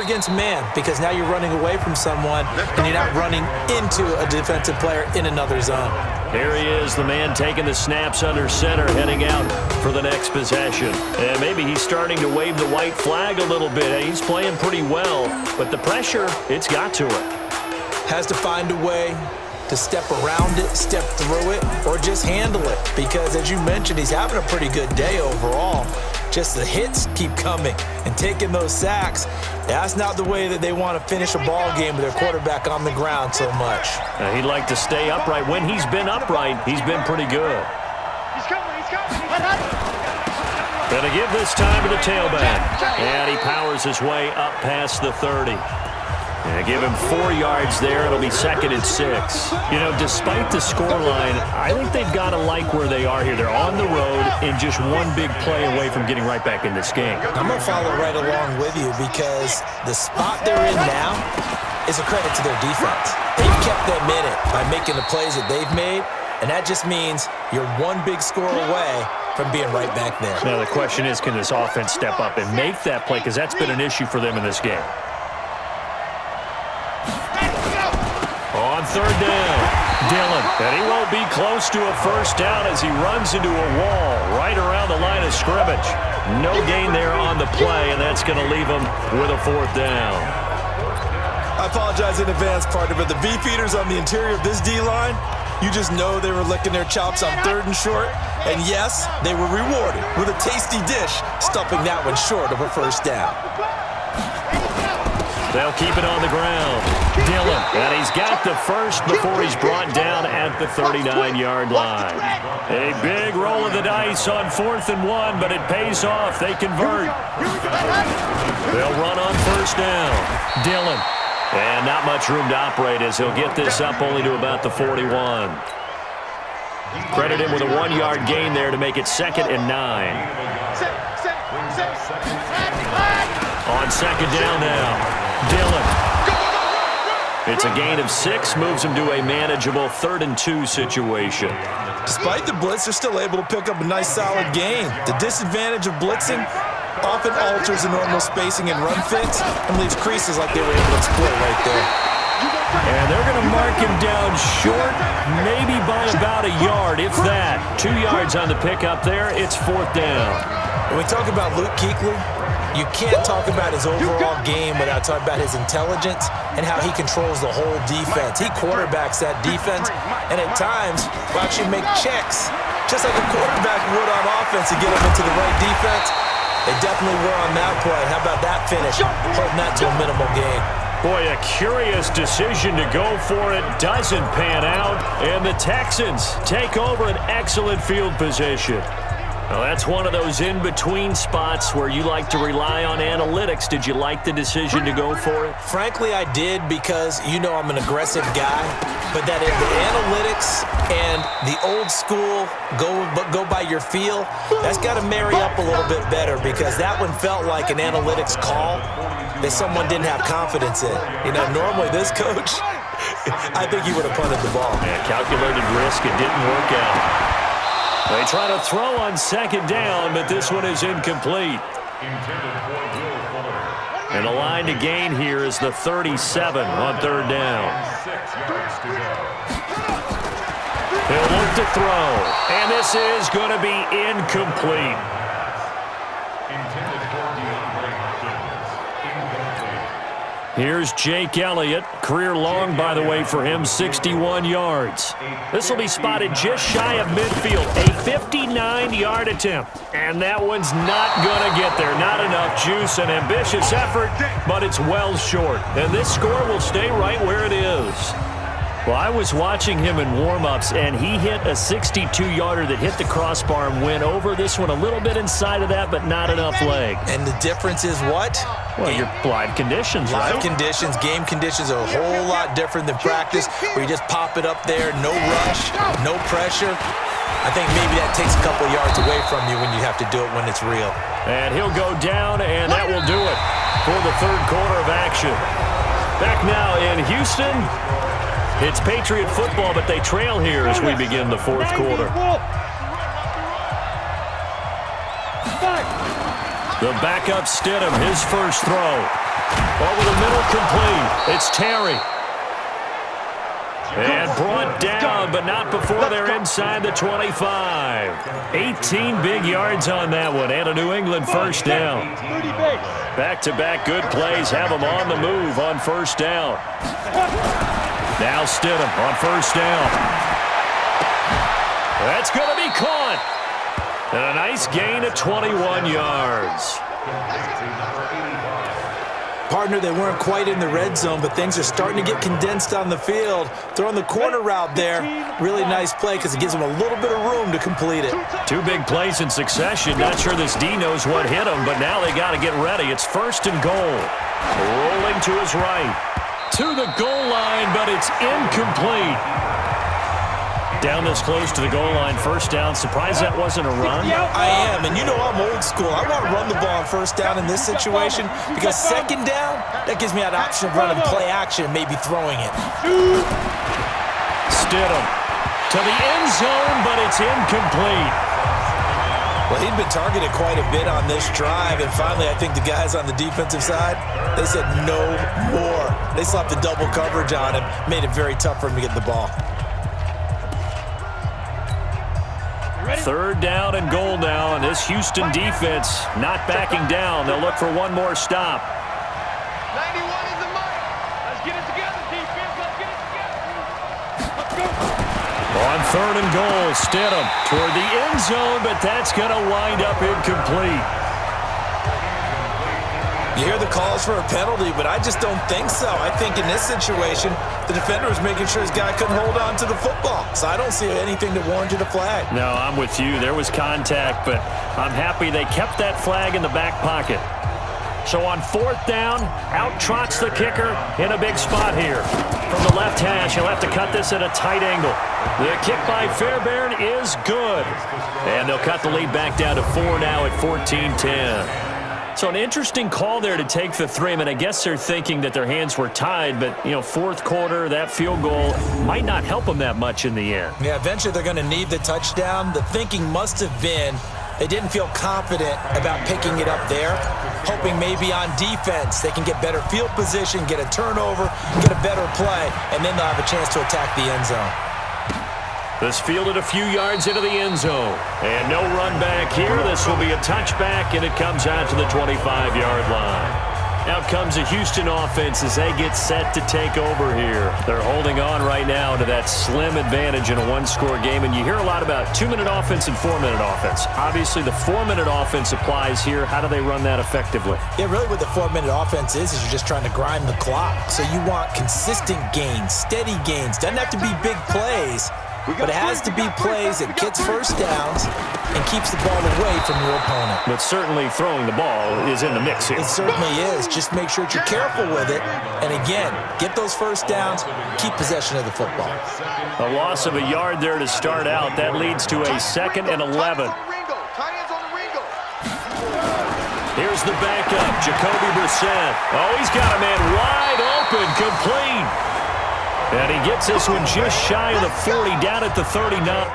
against man because now you're running away from someone and you're not running into a defensive player in another zone. Here he is, the man taking the snaps under center, heading out for the next possession. And maybe he's starting to wave the white flag a little bit. He's playing pretty well, but the pressure, it's got to it. Has to find a way to step around it, step through it, or just handle it. Because as you mentioned, he's having a pretty good day overall. Just the hits keep coming and taking those sacks. That's not the way that they want to finish a ball game with their quarterback on the ground so much. He'd like to stay upright. When he's been upright, he's been pretty good. He's coming. Gonna give this time to the tailback. And he powers his way up past the 30. And give him 4 yards there. It'll be 2nd and 6. You know, despite the scoreline, I think they've got to like where they are here. They're on the road and just one big play away from getting right back in this game. I'm going to follow right along with you because the spot they're in now is a credit to their defense. They've kept them in it by making the plays that they've made, and that just means you're one big score away from being right back there. Now the question is, can this offense step up and make that play? Because that's been an issue for them in this game. On 3rd down, Dillon. And he won't be close to a first down as he runs into a wall right around the line of scrimmage. No gain there on the play, and that's going to leave him with a 4th down. I apologize in advance, partner, but the beefeaters on the interior of this D-line, you just know they were licking their chops on 3rd and short. And yes, they were rewarded with a tasty dish, stuffing that one short of a first down. They'll keep it on the ground. Dillon, and he's got the first before he's brought down at the 39-yard line. A big roll of the dice on 4th and 1, but it pays off. They convert. They'll run on first down. Dillon, and not much room to operate as he'll get this up only to about the 41. Credit him with a 1-yard gain there to make it 2nd and 9. On 2nd down now. Dillon. It's a gain of 6, moves him to a manageable 3rd and 2 situation. Despite the blitz, they're still able to pick up a nice solid gain. The disadvantage of blitzing often alters the normal spacing and run fits and leaves creases like they were able to exploit right there. And they're going to mark him down short, maybe by about a yard, if that. 2 yards on the pickup there. It's 4th down. When we talk about Luke Kuechly, you can't talk about his overall game without talking about his intelligence and how he controls the whole defense. He quarterbacks that defense, and at times will actually make checks, just like a quarterback would on offense to get him into the right defense. They definitely were on that play. How about that finish? Holding that to a minimal gain. Boy, a curious decision to go for it. Doesn't pan out, and the Texans take over an excellent field position. Well, that's one of those in-between spots where you like to rely on analytics. Did you like the decision to go for it? Frankly, I did because, you know, I'm an aggressive guy. But that the analytics and the old school go by your feel, that's got to marry up a little bit better because that one felt like an analytics call that someone didn't have confidence in. You know, normally this coach, I think he would have punted the ball. Yeah, calculated risk. It didn't work out. They try to throw on 2nd down, but this one is incomplete. And the line to gain here is the 37 on 3rd down. He'll look to throw, and this is going to be incomplete. Here's Jake Elliott. Career long, by the way, for him, 61 yards. This will be spotted just shy of midfield. A 59-yard attempt. And that one's not going to get there. Not enough juice, an ambitious effort, but it's well short. And this score will stay right where it is. Well, I was watching him in warm-ups, and he hit a 62-yarder that hit the crossbar and went over. This one a little bit inside of that, but not enough leg. And the difference is what? Well, your live conditions, right? Live conditions, game conditions are a whole lot different than practice, where you just pop it up there, no rush, no pressure. I think maybe that takes a couple yards away from you when you have to do it when it's real. And he'll go down, and that will do it for the 3rd quarter of action. Back now in Houston. It's Patriot football, but they trail here as we begin the 4th quarter. The backup Stidham, his first throw. Over complete. It's Terry. And brought down, but not before they're inside the 25. 18 big yards on that one, and a New England first down. Back-to-back good plays have them on the move on first down. Now Stidham on first down. That's going to be caught. And a nice gain of 21 yards. Partner, they weren't quite in the red zone, but things are starting to get condensed on the field. Throwing the corner route there, really nice play because it gives them a little bit of room to complete it. Two big plays in succession. Not sure this D knows what hit him, but now they got to get ready. It's first and goal. Rolling to his right. To the goal line, but it's incomplete. Down this close to the goal line, first down. Surprised that wasn't a run? I am, and you know I'm old school. I want to run the ball on first down in this situation because second down, that gives me that option of running play action and maybe throwing it. Stidham to the end zone, but it's incomplete. Well, he'd been targeted quite a bit on this drive, and finally I think the guys on the defensive side, they said no more. They slapped the double coverage on him, made it very tough for him to get the ball. Third down and goal now, and this Houston defense not backing down. They'll look for one more stop. 91 is the mark. Let's get it together, defense. Let's get it together. Let's go. On third and goal, Stidham toward the end zone, but that's going to wind up incomplete. You hear the calls for a penalty, but I just don't think so. I think in this situation, the defender was making sure his guy couldn't hold on to the football. So I don't see anything that warranted a flag. No, I'm with you. There was contact, but I'm happy they kept that flag in the back pocket. So on fourth down, out trots the kicker in a big spot here. From the left hash, he'll have to cut this at a tight angle. The kick by Fairbairn is good. And they'll cut the lead back down to 4 now at 14-10. So an interesting call there to take the three. I mean, I guess they're thinking that their hands were tied, but, you know, fourth quarter, that field goal might not help them that much in the end. Yeah, eventually they're going to need the touchdown. The thinking must have been they didn't feel confident about picking it up there, hoping maybe on defense they can get better field position, get a turnover, get a better play, and then they'll have a chance to attack the end zone. This fielded a few yards into the end zone. And no run back here. This will be a touchback, and it comes out to the 25-yard line. Out comes the Houston offense as they get set to take over here. They're holding on right now to that slim advantage in a one-score game. And you hear a lot about 2-minute offense and 4-minute offense. Obviously, the 4-minute offense applies here. How do they run that effectively? Yeah, really what the 4-minute offense is you're just trying to grind the clock. So you want consistent gains, steady gains. Doesn't have to be big plays. But it has to be plays that gets first downs and keeps the ball away from your opponent. But certainly throwing the ball is in the mix here. It certainly is. Just make sure that you're careful with it. And again, get those first downs, keep possession of the football. A loss of a yard there to start out. That leads to a 2nd and 11. Here's the backup, Jacoby Brissett. Oh, he's got a man wide open, complete. And he gets this one just shy of the 40, down at the 39.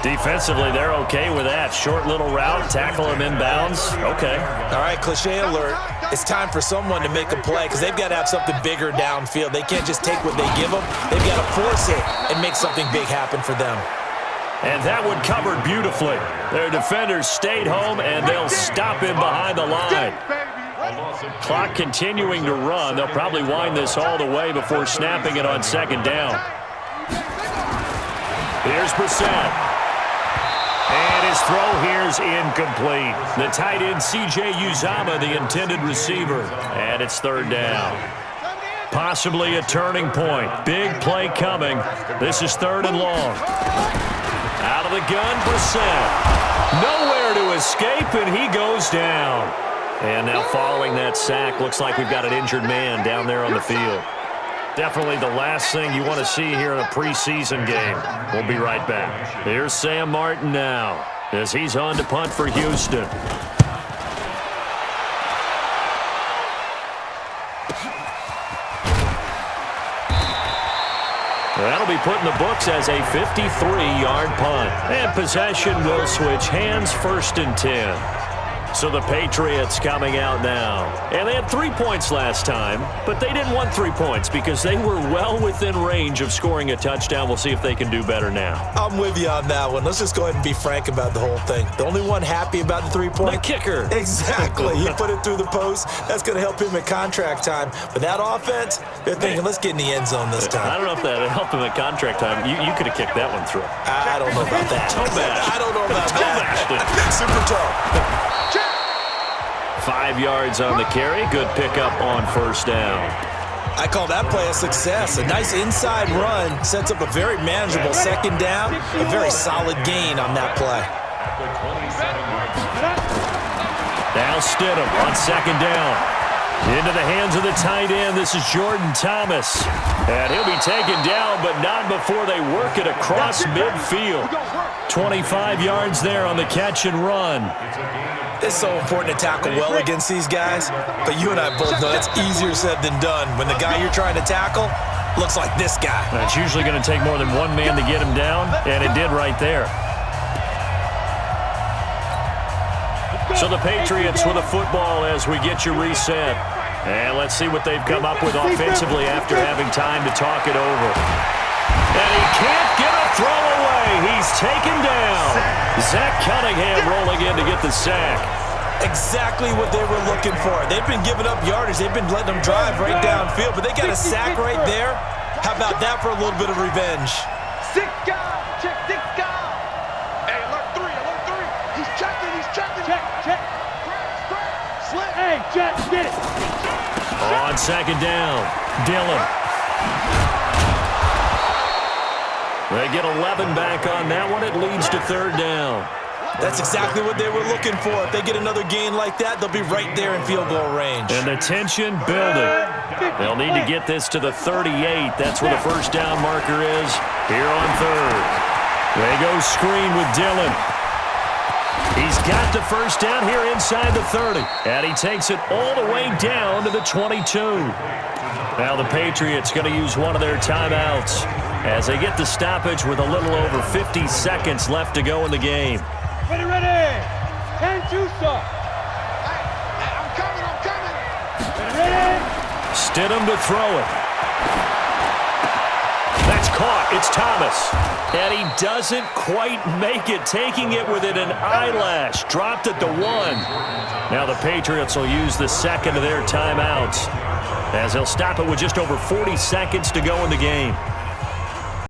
Defensively, they're okay with that. Short little route, tackle him inbounds. Okay. All right, cliche alert. It's time for someone to make a play because they've got to have something bigger downfield. They can't just take what they give them. They've got to force it and make something big happen for them. And that one covered beautifully. Their defenders stayed home, and they'll stop him behind the line. Clock continuing to run. They'll probably wind this all the way before snapping it on second down. Here's Brissett. And his throw here's incomplete. The tight end, C.J. Uzama, the intended receiver. And it's third down. Possibly a turning point. Big play coming. This is 3rd and long. Out of the gun, Brissett. Nowhere to escape, and he goes down. And now following that sack, looks like we've got an injured man down there on the field. Definitely the last thing you want to see here in a preseason game. We'll be right back. Here's Sam Martin now. as he's on to punt for Houston. That'll be put in the books as a 53-yard punt. And possession will switch hands, 1st and 10. So the Patriots coming out now. And they had 3 points last time, but they didn't want 3 points because they were well within range of scoring a touchdown. We'll see if they can do better now. I'm with you on that one. Let's just go ahead and be frank about the whole thing. The only one happy about the 3-point? The kicker. Exactly. He put it through the post. That's going to help him at contract time. But that offense, they're thinking, let's get in the end zone this time. I don't know if that helped him at contract time. You could have kicked that one through. I don't know about that. I don't know about that. Super toe. 5 yards on the carry. Good pickup on 1st down. I call that play a success. A nice inside run sets up a very manageable 2nd down. A very solid gain on that play. Now Stidham on 2nd down. Into the hands of the tight end. This is Jordan Thomas. And he'll be taken down, but not before they work it across midfield. 25 yards there on the catch and run. It's so important to tackle well against these guys, but you and I both know it's easier said than done when the guy you're trying to tackle looks like this guy. It's usually going to take more than one man to get him down, and it did right there. So the Patriots with a football as we get you reset. And let's see what they've come up with offensively after having time to talk it over. And he can't get a throw away. He's taken down. Zach Cunningham rolling in to get the sack. Exactly what they were looking for. They've been giving up yardage. They've been letting them drive right downfield, but they got a sack right there. How about that for a little bit of revenge? 6 guys. Check 6 guys. Hey, alert 3. He's checking. Check. Slit. Hey, check. Get it. On 2nd down, Dillon. They get 11 back on that one. It leads to 3rd down. That's exactly what they were looking for. If they get another gain like that, they'll be right there in field goal range. And the tension building. They'll need to get this to the 38. That's where the 1st down marker is here on 3rd. They go screen with Dillon. He's got the 1st down here inside the 30. And he takes it all the way down to the 22. Now the Patriots going to use one of their timeouts as they get the stoppage with a little over 50 seconds left to go in the game. Ready. 10-2, sir. Hey, I'm coming. Ready. Stidham to throw it. That's caught. It's Thomas. And he doesn't quite make it, taking it within an eyelash. Dropped at the 1. Now the Patriots will use the 2nd of their timeouts as they'll stop it with just over 40 seconds to go in the game.